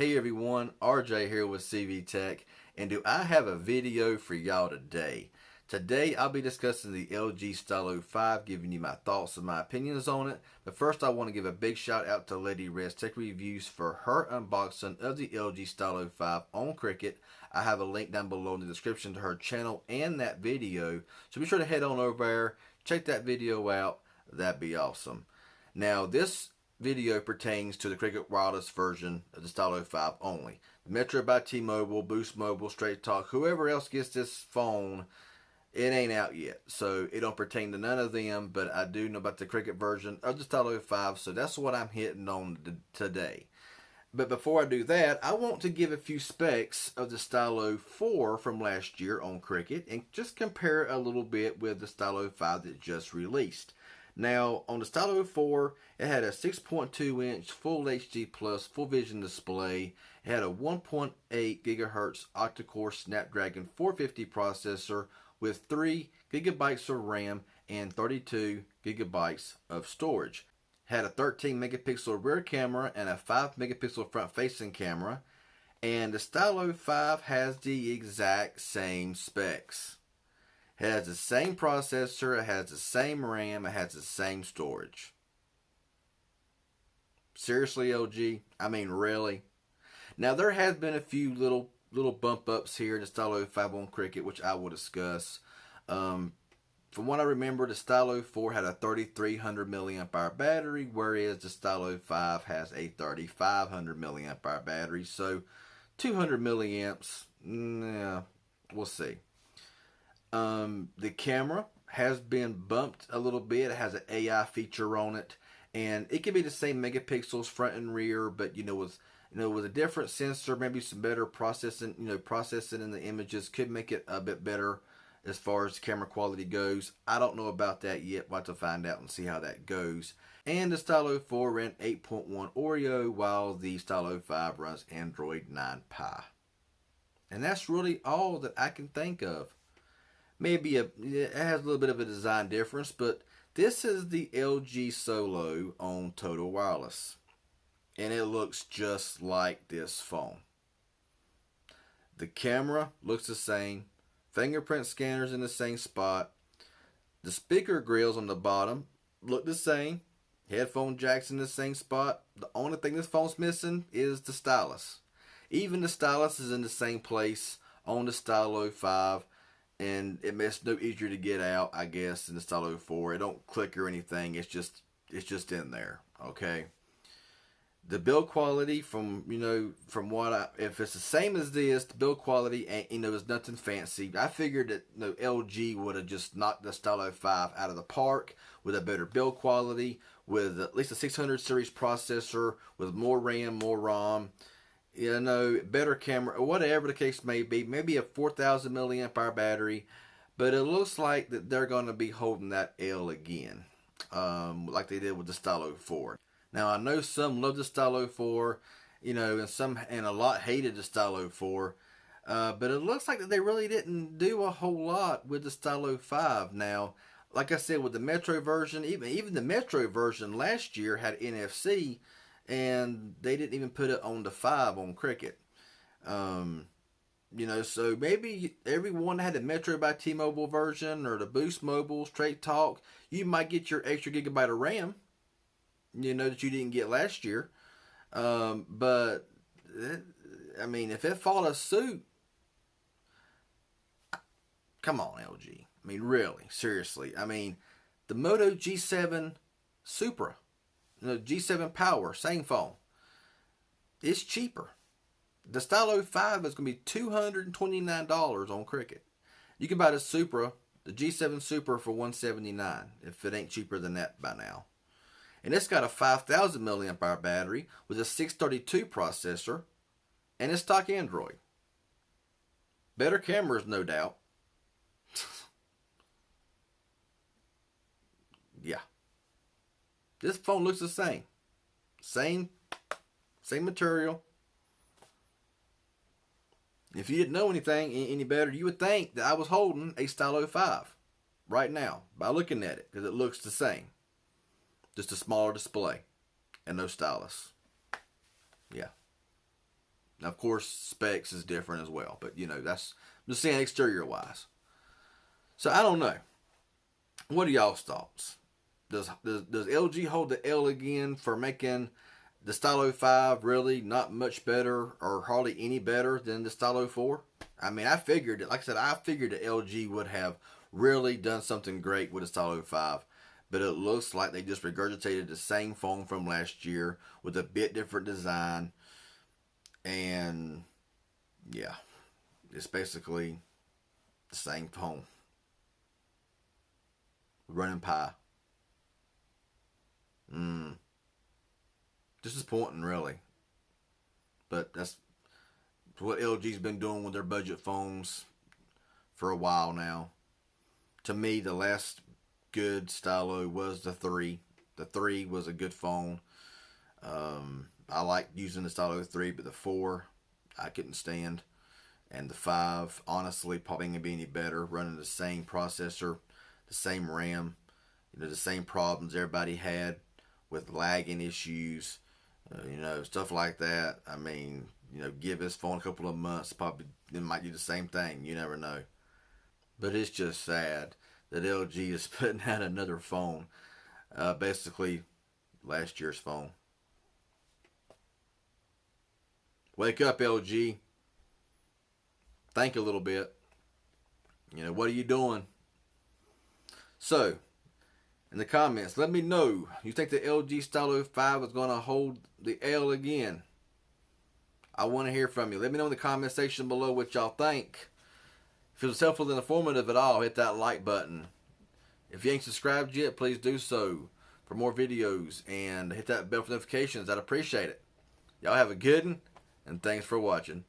Hey everyone, RJ here with CV Tech, and do I have a video for y'all today? Today I'll be discussing the LG Stylo 5, giving you my thoughts and my opinions on it. But first I want to give a big shout out to Lady Res Tech Reviews for her unboxing of the LG Stylo 5 on Cricut. I have a link down below in the description to her channel and that video, so be sure to head on over there, check that video out. That'd be awesome. Now this video pertains to the Cricut Wireless version of the Stylo 5 only. Metro by T-Mobile, Boost Mobile, Straight Talk, whoever else gets this phone, it ain't out yet. So it don't pertain to none of them, but I do know about the Cricut version of the Stylo 5, so that's what I'm hitting on today. But before I do that, I want to give a few specs of the Stylo 4 from last year on Cricut and just compare a little bit with the Stylo 5 that just released. Now, on the Stylo 4, it had a 6.2-inch Full HD Plus Full Vision display. It had a 1.8 GHz octa-core Snapdragon 450 processor with 3 GB of RAM and 32 GB of storage. It had a 13 megapixel rear camera and a 5 megapixel front facing camera. And the Stylo 5 has the exact same specs. It has the same processor, it has the same RAM, it has the same storage. Seriously, LG? I mean, really? Now, there has been a few little bump ups here in the Stylo 5 on Cricut, which I will discuss. From what I remember, the Stylo 4 had a 3300 milliamp hour battery, whereas the Stylo 5 has a 3500 milliamp hour battery. So, 200 milliamps, yeah, we'll see. The camera has been bumped a little bit. It has an AI feature on it, and it can be the same megapixels front and rear, but with a different sensor, maybe some better processing. Processing in the images could make it a bit better as far as camera quality goes. I don't know about that yet. We'll have to find out and see how that goes. And the Stylo 4 ran 8.1 Oreo, while the Stylo 5 runs Android 9 Pie. And that's really all that I can think of. Maybe it has a little bit of a design difference, but this is the LG Solo on Total Wireless, and it looks just like this phone. The camera looks the same, fingerprint scanners in the same spot, the speaker grills on the bottom look the same, headphone jacks in the same spot. The only thing this phone's missing is the stylus. Even the stylus is in the same place on the Stylo 5. And it makes no easier to get out, I guess, in the Stylo 4. It don't click or anything. It's just in there. Okay. The build quality from if it's the same as this, the build quality ain't is nothing fancy. I figured that LG would have just knocked the Stylo 5 out of the park with a better build quality, with at least a 600 series processor, with more RAM, more ROM. Better camera, whatever the case may be, maybe a 4000 milliamp hour battery, but it looks like that they're going to be holding that L again, like they did with the Stylo 4. Now, I know some love the Stylo 4, and a lot hated the Stylo 4, but it looks like that they really didn't do a whole lot with the Stylo 5. Now, like I said, with the Metro version, even the Metro version last year had NFC, and they didn't even put it on the 5 on Cricut. So maybe everyone had the Metro by T-Mobile version or the Boost Mobile, Straight Talk. You might get your extra gigabyte of RAM, that you didn't get last year. But if it follows suit, come on, LG. Really, seriously. The Moto G7 Supra. G7 Power, same phone. It's cheaper. The Stylo 5 is going to be $229 on Cricut. You can buy the Supra, the G7 Supra, for $179 if it ain't cheaper than that by now. And it's got a 5000 milliamp hour battery with a 632 processor, and it's stock Android. Better cameras, no doubt. Yeah. This phone looks the same. Same material. If you didn't know anything any better, you would think that I was holding a Stylo 5 right now by looking at it, because it looks the same. Just a smaller display and no stylus. Yeah. Now, of course, specs is different as well, but you know, that's I'm just saying exterior wise. So I don't know. What are y'all's thoughts? Does LG hold the L again for making the Stylo 5 really not much better or hardly any better than the Stylo 4? I mean, I figured, like I said, I figured that LG would have really done something great with the Stylo 5. But it looks like they just regurgitated the same phone from last year with a bit different design. And yeah, it's basically the same phone. Running Pi. Disappointing, really. But that's what LG's been doing with their budget phones for a while now. To me, the last good stylo was the 3. The 3 was a good phone. I like using the Stylo 3, but the 4 I couldn't stand. And the 5, honestly, probably ain't gonna be any better. Running the same processor, the same RAM, the same problems everybody had with lagging issues, stuff like that. I mean, give this phone a couple of months, probably it might do the same thing. You never know. But it's just sad that LG is putting out another phone, basically last year's phone. Wake up, LG. Think a little bit. What are you doing? So, in the comments, let me know. You think the LG Stylo 5 is going to hold the L again? I want to hear from you. Let me know in the comment section below what y'all think. If it was helpful and informative at all, hit that like button. If you ain't subscribed yet, please do so for more videos. And hit that bell for notifications. I'd appreciate it. Y'all have a good one, and thanks for watching.